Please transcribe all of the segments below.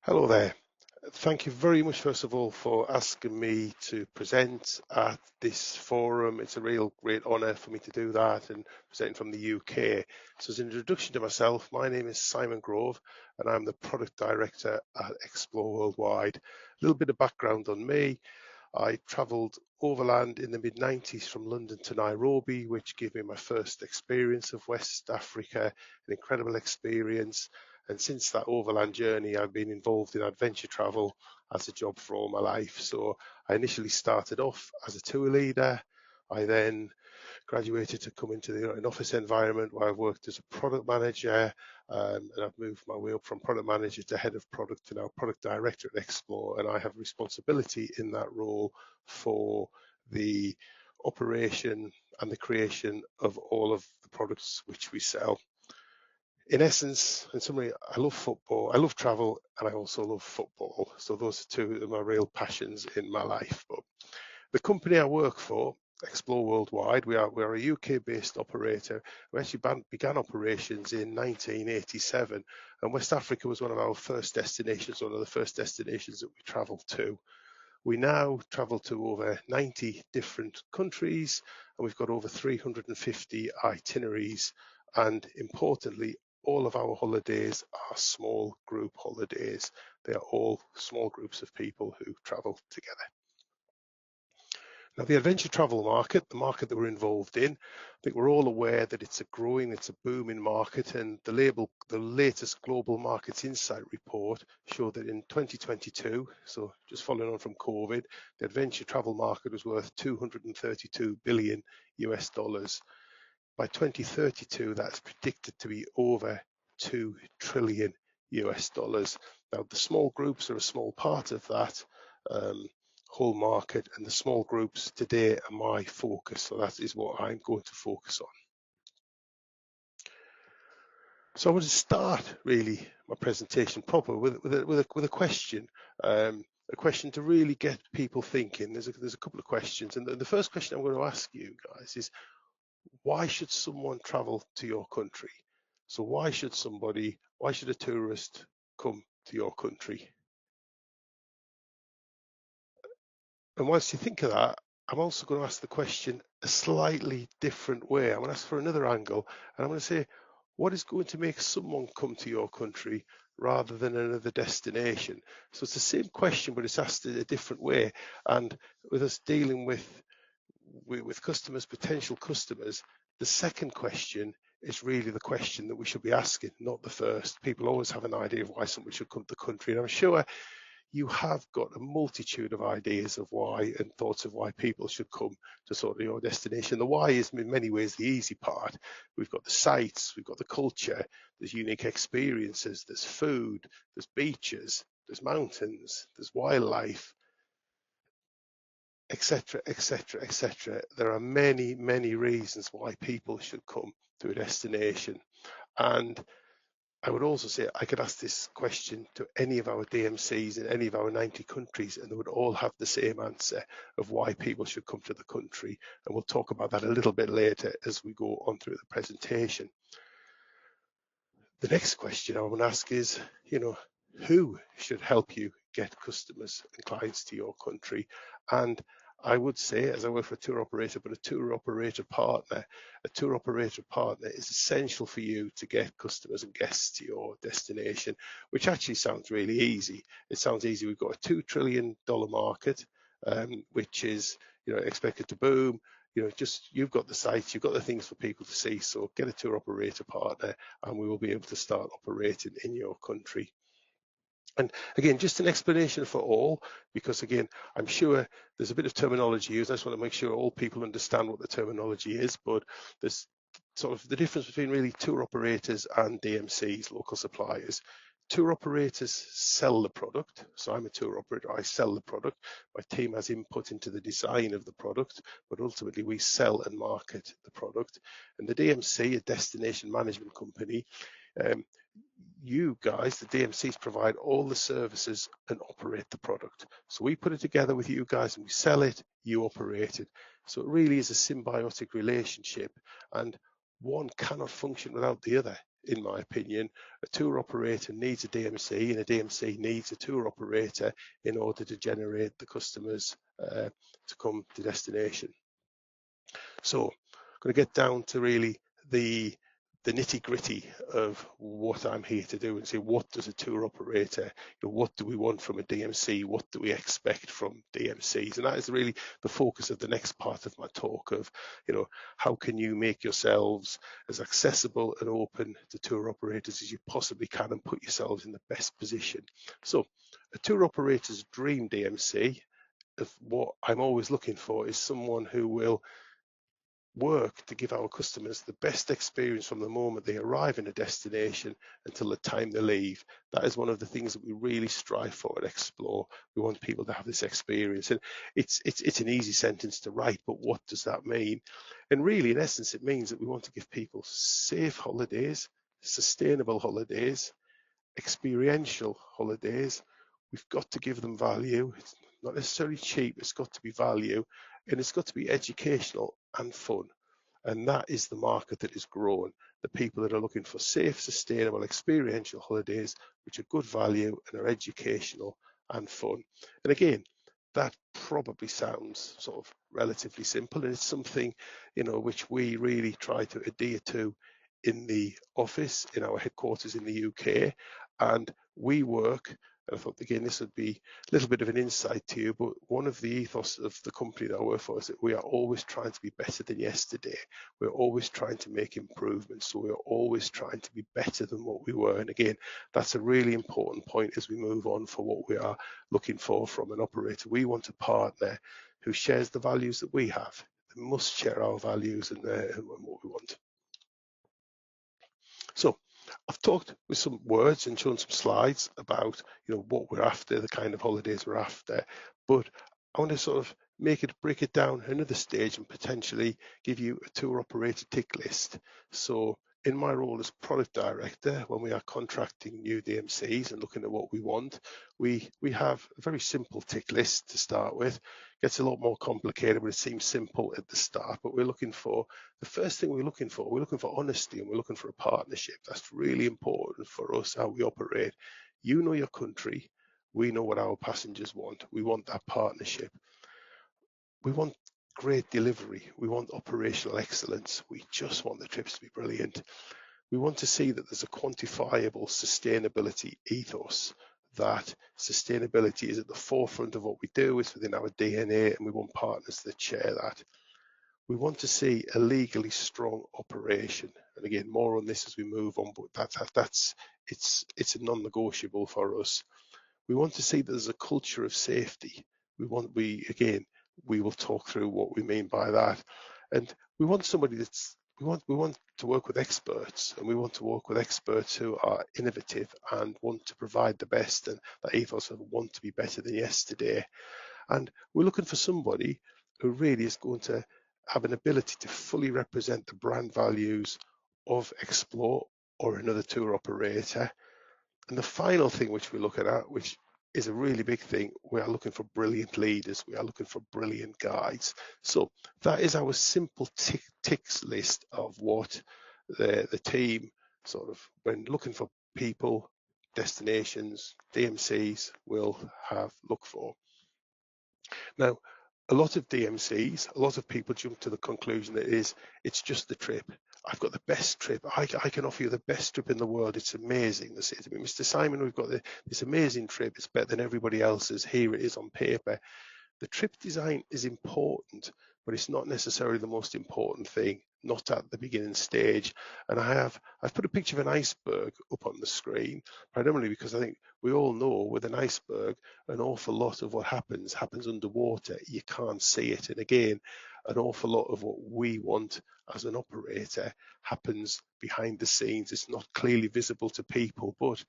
Hello there. Thank you very much, first of all, for asking me to present at this forum. It's a real great honour for me to do that and presenting from the UK. So as an introduction to myself, my name is Simon Grove and I'm the Product Director at Explore Worldwide. A little bit of background on me. I travelled overland in the mid-90s from London to Nairobi, which gave me my first experience of West Africa, an incredible experience. And since that overland journey, I've been involved in adventure travel as a job for all my life. So I initially started off as a tour leader. I then graduated to come into an office environment where I've worked as a product manager, and I've moved my way up from product manager to head of product to now product director at Explore, and I have responsibility in that role for the operation and the creation of all of the products which we sell. In essence, in summary, I love football, I love travel, and I also love football. So those are two of my real passions in my life. But the company I work for, Explore Worldwide, we're a UK-based operator. We actually began operations in 1987, and West Africa was one of our first destinations, one of the first destinations that we travelled to. We now travel to over 90 different countries, and we've got over 350 itineraries. And importantly, all of our holidays are small group holidays. They are all small groups of people who travel together. Now, the adventure travel market, the market that we're involved in, I think we're all aware that it's a booming market, and the latest Global Markets Insight report showed that in 2022, so just following on from COVID, the adventure travel market was worth 232 billion US dollars. By 2032, that's predicted to be over 2 trillion US dollars. Now, the small groups are a small part of that. Whole market, and the small groups today are my focus, so that is what I'm going to focus on. So I want to start really my presentation proper with a question, a question to really get people thinking. There's a couple of questions, and the first question I'm going to ask you guys is, why should someone travel to your country? So why should a tourist come to your country? And once you think of that, I'm also going to ask the question a slightly different way. I'm going to ask for another angle, and I'm going to say, what is going to make someone come to your country rather than another destination? So it's the same question, but it's asked in a different way. And with us dealing with customers, potential customers, the second question is really the question that we should be asking, not the first. People always have an idea of why someone should come to the country, and I'm sure you have got a multitude of ideas of why and thoughts of why people should come to sort of your destination. The why is in many ways the easy part. We've got the sites, we've got the culture, there's unique experiences, there's food, there's beaches, there's mountains, there's wildlife, etc., etc., etc. There are many, many reasons why people should come to a destination. And I would also say I could ask this question to any of our DMCs in any of our 90 countries, and they would all have the same answer of why people should come to the country. And we'll talk about that a little bit later as we go on through the presentation. The next question I want to ask is, who should help you get customers and clients to your country? And I would say, as I work for a tour operator, but a tour operator partner is essential for you to get customers and guests to your destination, which actually sounds really easy. It sounds easy. We've got a $2 trillion market, which is, expected to boom. You've got the sites, you've got the things for people to see. So get a tour operator partner, and we will be able to start operating in your country. And again, just an explanation for all, because again, I'm sure there's a bit of terminology used. I just want to make sure all people understand what the terminology is, but there's sort of the difference between really tour operators and DMCs, local suppliers. Tour operators sell the product. So I'm a tour operator, I sell the product. My team has input into the design of the product, but ultimately we sell and market the product. And the DMC, a destination management company, you guys, the DMCs, provide all the services and operate the product. So we put it together with you guys and we sell it, you operate it. So it really is a symbiotic relationship, and one cannot function without the other. in my opinion. A tour operator needs a DMC, and a DMC needs a tour operator in order to generate the customers to come to destination. So I'm going to get down to really the nitty gritty of what I'm here to do and say, what does a tour operator, what do we want from a DMC? What do we expect from DMCs? And that is really the focus of the next part of my talk of, how can you make yourselves as accessible and open to tour operators as you possibly can and put yourselves in the best position. So a tour operator's dream DMC, of what I'm always looking for, is someone who will work to give our customers the best experience from the moment they arrive in a destination until the time they leave. That is one of the things that we really strive for and explore. We want people to have this experience, and it's an easy sentence to write, but what does that mean? And really, in essence, it means that we want to give people safe holidays, sustainable holidays, experiential holidays. We've got to give them value. It's not necessarily cheap, it's got to be value, and it's got to be educational and fun. And that is the market that is growing. The people that are looking for safe, sustainable, experiential holidays, which are good value and are educational and fun. And again, that probably sounds sort of relatively simple, and it's something, which we really try to adhere to in the office, in our headquarters in the UK. And we work, and I thought, again, this would be a little bit of an insight to you, but one of the ethos of the company that I work for is that we are always trying to be better than yesterday. We're always trying to make improvements. So we're always trying to be better than what we were. And again, that's a really important point as we move on for what we are looking for from an operator. We want a partner who shares the values that we have. They must share our values and what we want. So I've talked with some words and shown some slides about, what we're after, the kind of holidays we're after, but I want to sort of break it down another stage and potentially give you a tour operator tick list. So in my role as product director, when we are contracting new DMCs and looking at what we want, we have a very simple tick list to start with. It gets a lot more complicated, but it seems simple at the start. But the first thing we're looking for honesty, and we're looking for a partnership. That's really important for us, how we operate. You know your country, we know what our passengers want. We want that partnership. We want great delivery. We want operational excellence. We just want the trips to be brilliant. We want to see that there's a quantifiable sustainability ethos, that sustainability is at the forefront of what we do, it's within our DNA, and we want partners that share that. We want to see a legally strong operation. And again, more on this as we move on, but it's a non-negotiable for us. We want to see that there's a culture of safety. We will talk through what we mean by that. And we want somebody we want to work with experts, and we want to work with experts who are innovative and want to provide the best, and that ethos of want to be better than yesterday. And we're looking for somebody who really is going to have an ability to fully represent the brand values of Xplor or another tour operator. And the final thing which we're looking at, which is a really big thing, we are looking for brilliant leaders. We are looking for brilliant guides. So that is our simple ticks list of what the team sort of, when looking for people, destinations, DMCs, will have look for. Now, a lot of DMCs, a lot of people jump to the conclusion that it's just the trip. I've got the best trip. I can offer you the best trip in the world. It's amazing. They say to me, Mr. Simon, we've got this amazing trip. It's better than everybody else's. Here it is on paper. The trip design is important, but it's not necessarily the most important thing, not at the beginning stage. And I've put a picture of an iceberg up on the screen, primarily because I think we all know with an iceberg, an awful lot of what happens underwater. You can't see it. And again, an awful lot of what we want as an operator happens behind the scenes. It's not clearly visible to people, but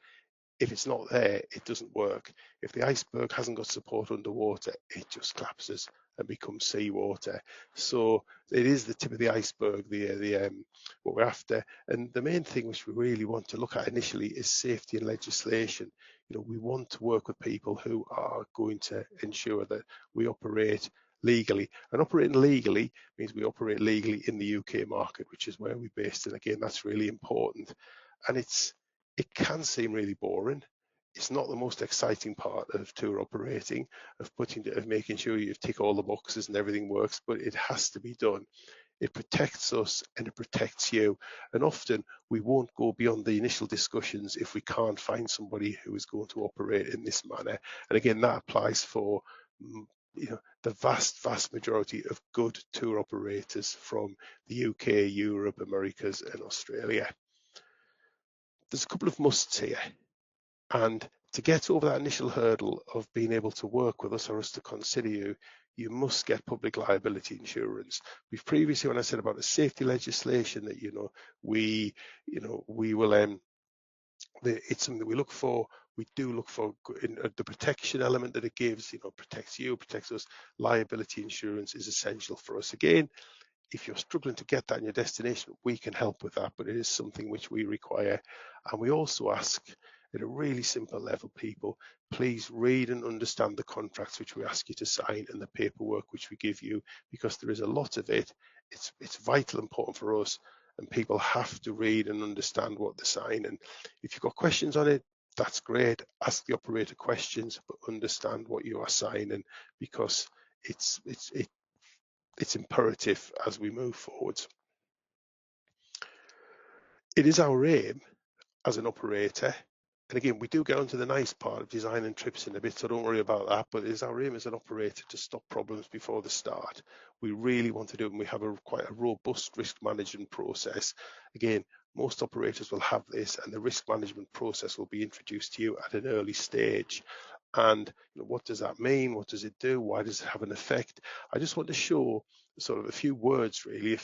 if it's not there, it doesn't work. If the iceberg hasn't got support underwater, it just collapses and becomes seawater. So it is the tip of the iceberg, what we're after. And the main thing which we really want to look at initially is safety and legislation. We want to work with people who are going to ensure that we operate legally. And operating legally means we operate legally in the UK market, which is where we're based. And again, that's really important. and it can seem really boring. It's not the most exciting part of tour operating, of making sure you tick all the boxes and everything works, but it has to be done. It protects us and it protects you. And often we won't go beyond the initial discussions if we can't find somebody who is going to operate in this manner. And again, that applies for the vast majority of good tour operators from the UK, Europe, Americas, and Australia. There's a couple of musts here. And to get over that initial hurdle of being able to work with us or us to consider you, you must get public liability insurance. We've previously, when I said about the safety legislation, that we will it's something that we look for. We do look for the protection element that it gives. Protects you, protects us. Liability insurance is essential for us. Again, if you're struggling to get that in your destination, we can help with that, but it is something which we require. And we also ask at a really simple level, people, please read and understand the contracts which we ask you to sign and the paperwork which we give you, because there is a lot of it. It's vital important for us, and people have to read and understand what they're signing. If you've got questions on it, that's great. Ask the operator questions, but understand what you are signing, because it's imperative as we move forward. It is our aim as an operator, and again, we do get onto the nice part of designing trips in a bit, so don't worry about that, but it is our aim as an operator to stop problems before they start. We really want to do it, and we have quite a robust risk management process. Again, most operators will have this, and the risk management process will be introduced to you at an early stage. And what does that mean? What does it do? Why does it have an effect? I just want to show sort of a few words, really,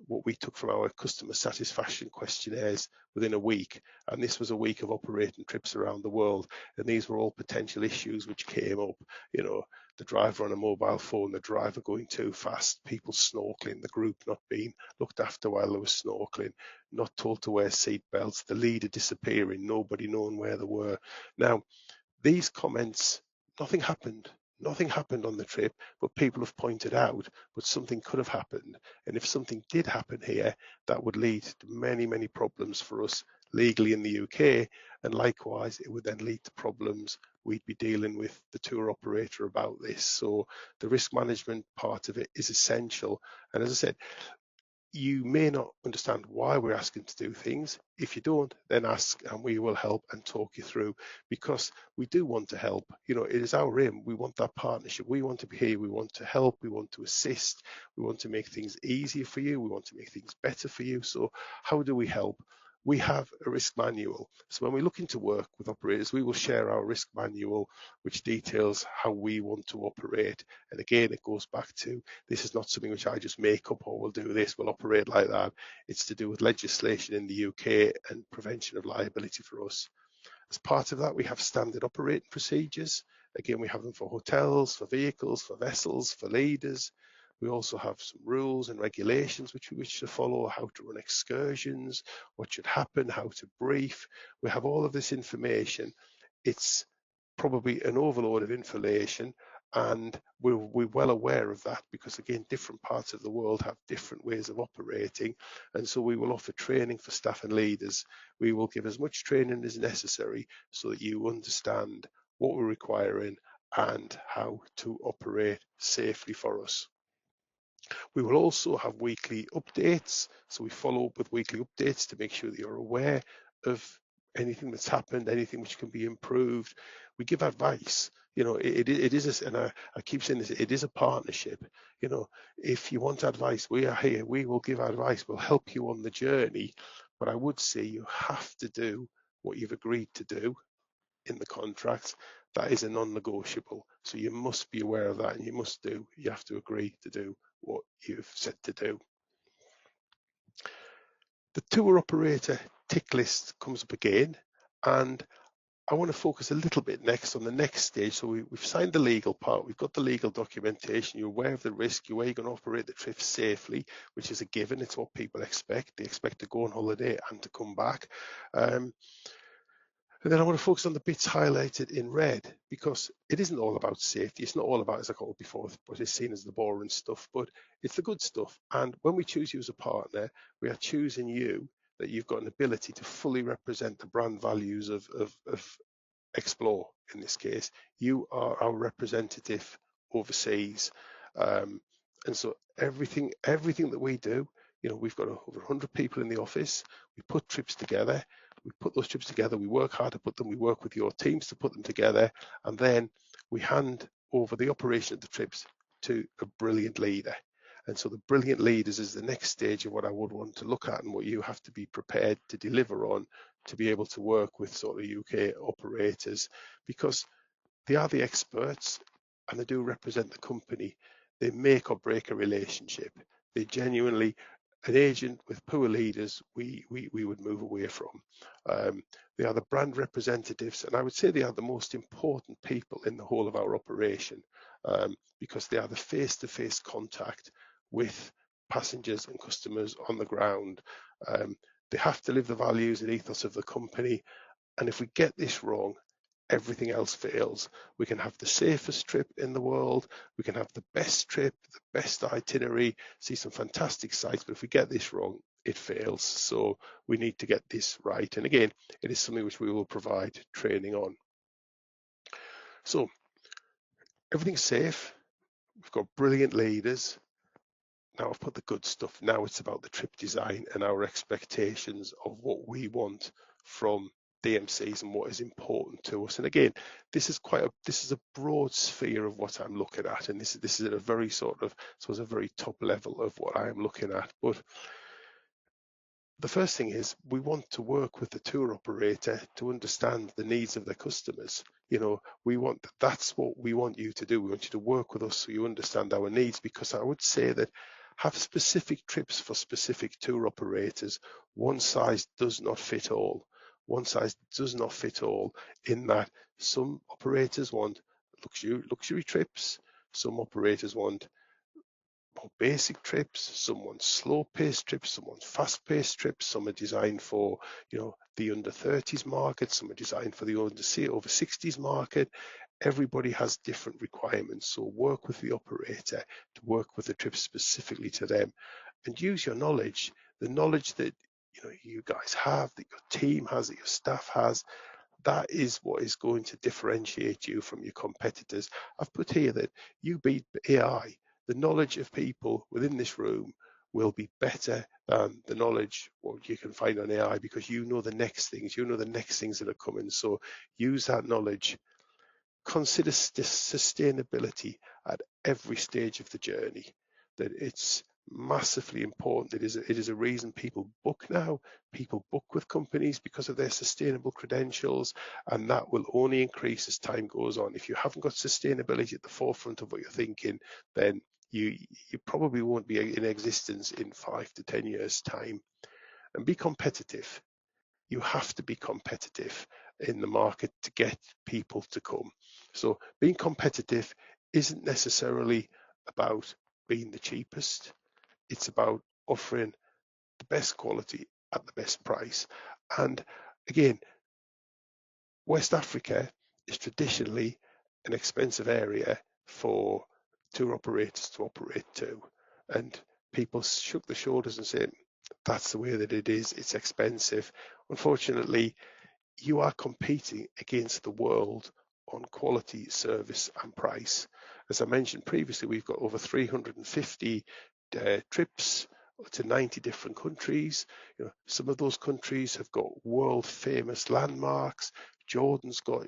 what we took from our customer satisfaction questionnaires within a week. And this was a week of operating trips around the world. And these were all potential issues which came up, the driver on a mobile phone, the driver going too fast, people snorkeling, the group not being looked after while they were snorkeling, not told to wear seat belts, the leader disappearing, nobody knowing where they were. Now, these comments, nothing happened on the trip, but people have pointed out, but something could have happened. And if something did happen here, that would lead to many problems for us legally in the UK. And likewise, it would then lead to problems we'd be dealing with the tour operator about this. So the risk management part of it is essential. And as I said, you may not understand why we're asking to do things. If you don't, then ask and we will help and talk you through, because we do want to help. It is our aim. We want that partnership. We want to be here. We want to help. We want to assist. We want to make things easier for you. We want to make things better for you. So how do we help? We have a risk manual. So when we look into work with operators, we will share our risk manual, which details how we want to operate. And again, it goes back to, this is not something which I just make up, or we'll do this, we'll operate like that. It's to do with legislation in the UK and prevention of liability for us. As part of that, we have standard operating procedures. Again, we have them for hotels, for vehicles, for vessels, for leaders. We also have some rules and regulations which we wish to follow, how to run excursions, what should happen, how to brief. We have all of this information. It's probably an overload of information, and we're well aware of that, because again, different parts of the world have different ways of operating, and so we will offer training for staff and leaders. We will give as much training as necessary so that you understand what we're requiring and how to operate safely for us. We will also have weekly updates, so we follow up with weekly updates to make sure that you're aware of anything that's happened, anything which can be improved. We give advice. It is, and I keep saying this, it is a partnership. If you want advice, we are here. We will give advice. We'll help you on the journey. But I would say you have to do what you've agreed to do in the contract. That is a non-negotiable. So you must be aware of that, and you have to agree to do what you've said to do. The tour operator tick list comes up again, and I want to focus a little bit next on the next stage. So we've signed the legal part, we've got the legal documentation, you're aware of the risk, you're aware you're going to operate the trip safely, which is a given. It's what people expect. They expect to go on holiday and to come back. And then I want to focus on the bits highlighted in red, because it isn't all about safety. It's not all about, as I called before, what is seen as the boring stuff, but it's the good stuff. And when we choose you as a partner, we are choosing you that you've got an ability to fully represent the brand values of Explore. In this case, you are our representative overseas, and so everything that we do, we've got over 100 people in the office. We put trips together. We put those trips together. We work hard to put them. We work with your teams to put them together, and then we hand over the operation of the trips to a brilliant leader. And so the brilliant leaders is the next stage of what I would want to look at, and what you have to be prepared to deliver on to be able to work with sort of UK operators, because they are the experts and they do represent the company. They make or break a relationship. They genuinely, an agent with poor leaders, we would move away from. They are the brand representatives, and I would say they are the most important people in the whole of our operation, because they are the face-to-face contact with passengers and customers on the ground. They have to live the values and ethos of the company. And if we get this wrong, everything else fails. We can have the safest trip in the world. We can have the best trip, the best itinerary, see some fantastic sights. But if we get this wrong, it fails. So we need to get this right. And again, it is something which we will provide training on. So everything's safe. We've got brilliant leaders. Now I've put the good stuff. Now it's about the trip design and our expectations of what we want from DMCs and what is important to us. And again, this is a broad sphere of what I'm looking at, and this is at a very sort of, so it's a very top level of what I am looking at. But the first thing is we want to work with the tour operator to understand the needs of their customers. That's what we want you to do. We want you to work with us so you understand our needs, because I would say that have specific trips for specific tour operators. One size does not fit all. One size does not fit all, in that some operators want luxury trips, some operators want more basic trips, some want slow-paced trips, some want fast-paced trips, some are designed for the under 30s market, some are designed for the over 60s market. Everybody has different requirements, so work with the operator to work with the trip specifically to them, and use your knowledge, the knowledge that you guys have, that your team has, that your staff has. That is what is going to differentiate you from your competitors. I've put here that you beat AI. The knowledge of people within this room will be better than the knowledge what you can find on AI, because you know the next things that are coming. So use that knowledge. Consider sustainability at every stage of the journey, that it's massively important. It is a reason people book now. People book with companies because of their sustainable credentials, and that will only increase as time goes on. If you haven't got sustainability at the forefront of what you're thinking, then you probably won't be in existence in 5 to 10 years' time. And be competitive. You have to be competitive in the market to get people to come. So being competitive isn't necessarily about being the cheapest. It's about offering the best quality at the best price. And again, West Africa is traditionally an expensive area for tour operators to operate to. And people shook their shoulders and said, that's the way that it is. It's expensive. Unfortunately, you are competing against the world on quality, service and price. As I mentioned previously, we've got over 350 trips to 90 different countries. Some of those countries have got world famous landmarks. Jordan's got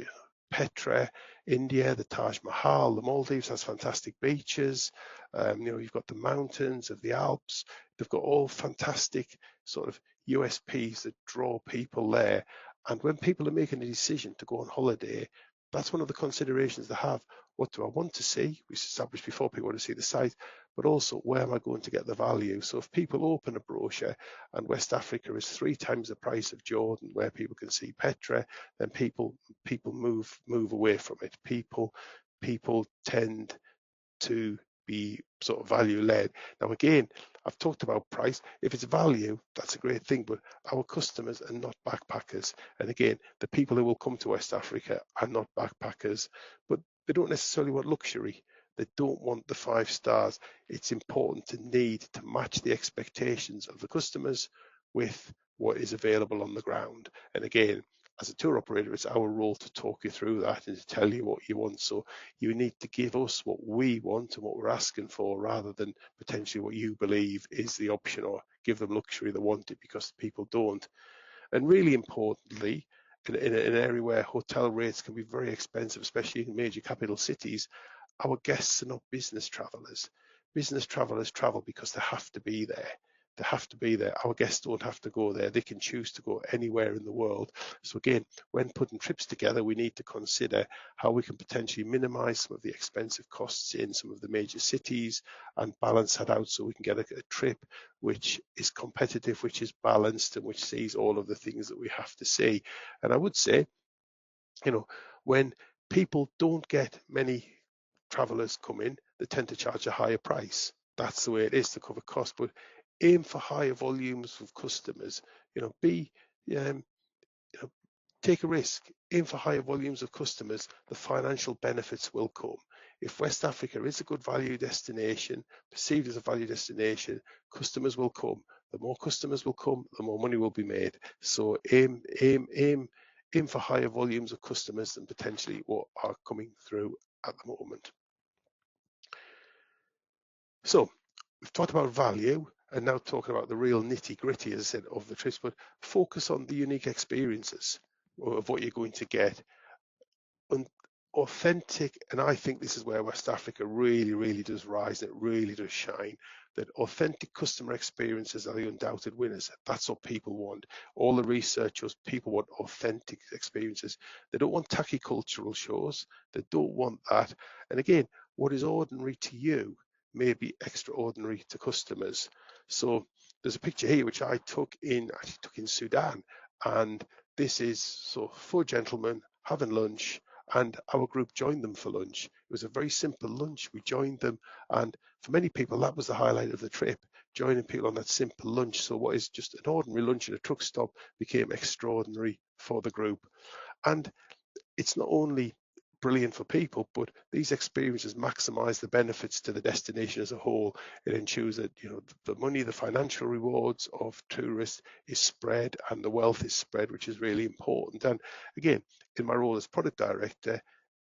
Petra, India, the Taj Mahal, the Maldives has fantastic beaches. You've got the mountains of the Alps. They've got all fantastic sort of USPs that draw people there. And when people are making a decision to go on holiday, that's one of the considerations they have. What do I want to see? We established before, people want to see the site, but also where am I going to get the value? So if people open a brochure and West Africa is 3 times the price of Jordan, where people can see Petra, then people move away from it. People tend to be sort of value led. Now again, I've talked about price. If it's value, that's a great thing, but our customers are not backpackers. And again, the people who will come to West Africa are not backpackers, but they don't necessarily want luxury. They don't want the 5 stars. It's important to need to match the expectations of the customers with what is available on the ground. And again, as a tour operator, it's our role to talk you through that and to tell you what you want. So you need to give us what we want and what we're asking for, rather than potentially what you believe is the option, or give them luxury they want it because people don't. And really importantly, in an area where hotel rates can be very expensive, especially in major capital cities, our guests are not business travelers. Business travelers travel because they have to be there. They have to be there. Our guests don't have to go there. They can choose to go anywhere in the world. So again, when putting trips together, we need to consider how we can potentially minimize some of the expensive costs in some of the major cities and balance that out so we can get a trip which is competitive, which is balanced, and which sees all of the things that we have to see. And I would say, when people don't get many travelers come in, they tend to charge a higher price. That's the way it is to cover costs. But aim for higher volumes of customers. Be take a risk. Aim for higher volumes of customers. The financial benefits will come. If West Africa is a good value destination, perceived as a value destination, customers will come. The more customers will come, the more money will be made. So aim for higher volumes of customers than potentially what are coming through at the moment. So we've talked about value, and now talking about the real nitty gritty, as I said, of the trips, but focus on the unique experiences of what you're going to get. Authentic, and I think this is where West Africa really does rise, and it really does shine, that authentic customer experiences are the undoubted winners. That's what people want. All the research shows people want authentic experiences. They don't want tacky cultural shows. They don't want that. And again, what is ordinary to you may be extraordinary to customers. So there's a picture here which I took in Sudan, and this is four gentlemen having lunch, and our group joined them for lunch. It was a very simple lunch. We joined them, and for many people that was the highlight of the trip, joining people on that simple lunch. So what is just an ordinary lunch at a truck stop became extraordinary for the group. And it's not only brilliant for people, but these experiences maximize the benefits to the destination as a whole. It ensures that the money, the financial rewards of tourists is spread, and the wealth is spread, which is really important. And again, in my role as product director,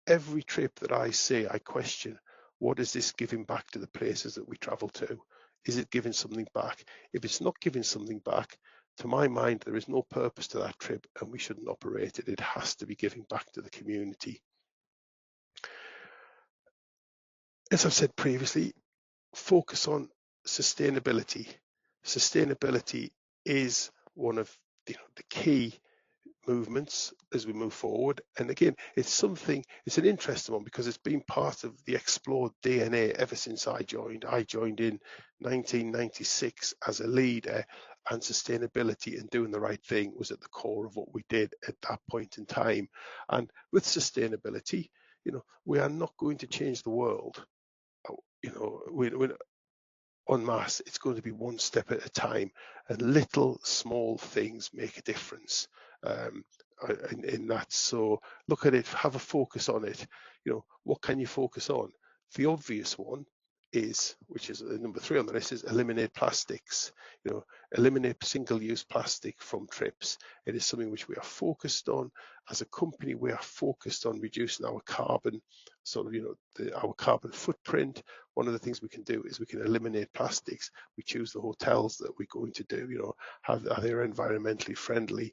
every trip that I see, I question, what is this giving back to the places that we travel to? Is it giving something back? If it's not giving something back, to my mind, there is no purpose to that trip, and we shouldn't operate it. It has to be giving back to the community. As I've said previously, focus on sustainability. Sustainability is one of the key movements as we move forward. And again, it's an interesting one because it's been part of the Explore DNA ever since I joined. I joined in 1996 as a leader, and sustainability and doing the right thing was at the core of what we did at that point in time. And with sustainability, we are not going to change the world. We're en masse. It's going to be one step at a time, and little small things make a difference in that. So look at it, have a focus on it. What can you focus on? The obvious one is, which is number 3 on the list, is eliminate plastics. Eliminate single-use plastic from trips. It is something which we are focused on as a company. We are focused on reducing our carbon, our carbon footprint. One of the things we can do is we can eliminate plastics. We choose the hotels that we're going to do. Are they environmentally friendly?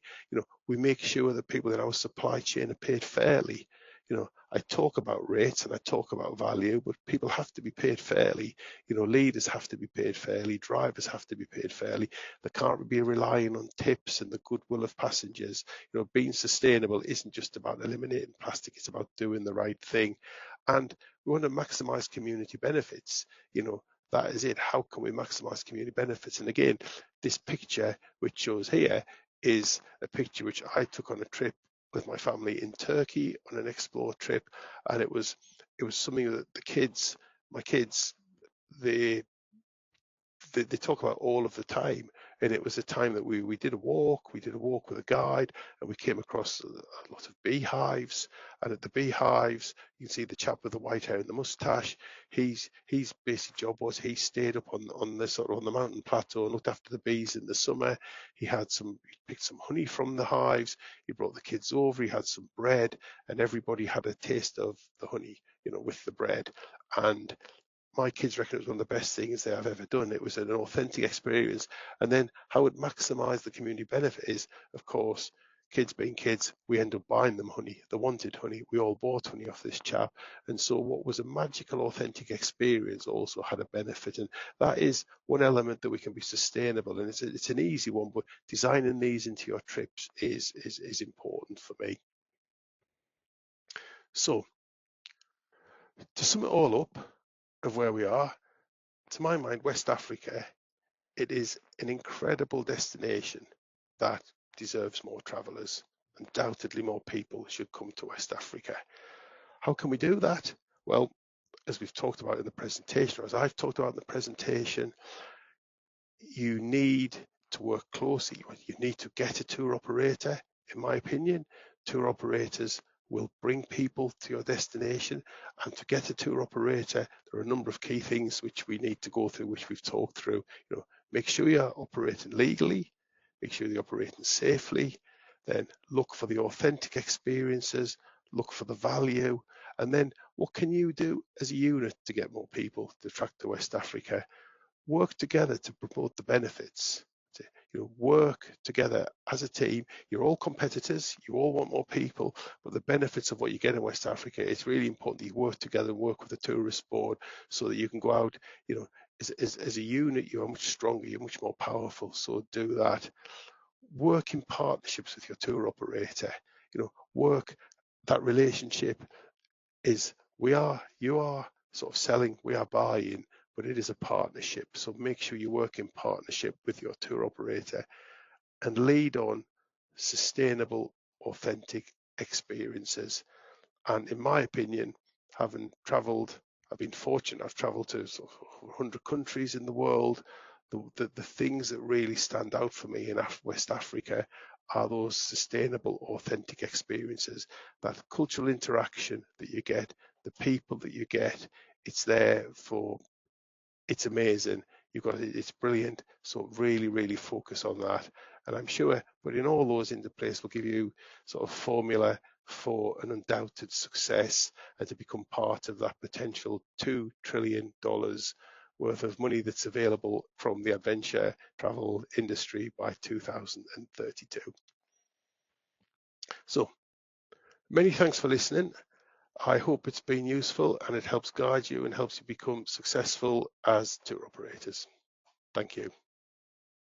We make sure that people in our supply chain are paid fairly. I talk about rates and I talk about value, but people have to be paid fairly. Leaders have to be paid fairly. Drivers have to be paid fairly. They can't be relying on tips and the goodwill of passengers. Being sustainable isn't just about eliminating plastic. It's about doing the right thing. And we want to maximize community benefits. That is it. How can we maximize community benefits? And again, this picture which shows here is a picture which I took on a trip with my family in Turkey on an Explore trip, and it was something that my kids, they talk about all of the time. And it was a time that we did a walk with a guide, and we came across a lot of beehives. And at the beehives, you can see the chap with the white hair and the mustache. His basic job was he stayed up on the mountain plateau and looked after the bees in the summer. He picked some honey from the hives. He brought the kids over. He had some bread, and everybody had a taste of the honey, with the bread. And my kids reckon it was one of the best things they have ever done. It was an authentic experience. And then how it maximised the community benefit is, of course, kids being kids, we end up buying them honey. They wanted honey. We all bought honey off this chap. And so what was a magical, authentic experience also had a benefit. And that is one element that we can be sustainable. And it's an easy one, but designing these into your trips is important for me. So to sum it all up of where we are, to my mind, West Africa, it is an incredible destination that deserves more travellers. Undoubtedly more people should come to West Africa. How can we do that? Well, as we've talked about in the presentation, or as I've talked about in the presentation, you need to work closely. You need to get a tour operator, in my opinion. Tour operators will bring people to your destination, and to get a tour operator, there are a number of key things which we need to go through, which we've talked through. Make sure you're operating legally, make sure you're operating safely, then look for the authentic experiences, look for the value, and then what can you do as a unit to get more people to attract to West Africa? Work together to promote the benefits. Work together as a team. You're all competitors, you all want more people, but the benefits of what you get in West Africa, it's really important that you work together and work with the tourist board so that you can go out, as a unit, you're much stronger, you're much more powerful. So do that. Work in partnerships with your tour operator. Work that relationship is you are sort of selling, we are buying, but it is a partnership. So make sure you work in partnership with your tour operator and lead on sustainable, authentic experiences. And in my opinion, having travelled, I've been fortunate, I've travelled to sort of 100 countries in the world. The things that really stand out for me in West Africa are those sustainable, authentic experiences, that cultural interaction that you get, the people that you get. It's amazing. It's brilliant. So really focus on that. And I'm sure putting all those into place will give you sort of formula for an undoubted success and to become part of that potential $2 trillion worth of money that's available from the adventure travel industry by 2032. So many thanks for listening. I hope it's been useful and it helps guide you and helps you become successful as tour operators. Thank you.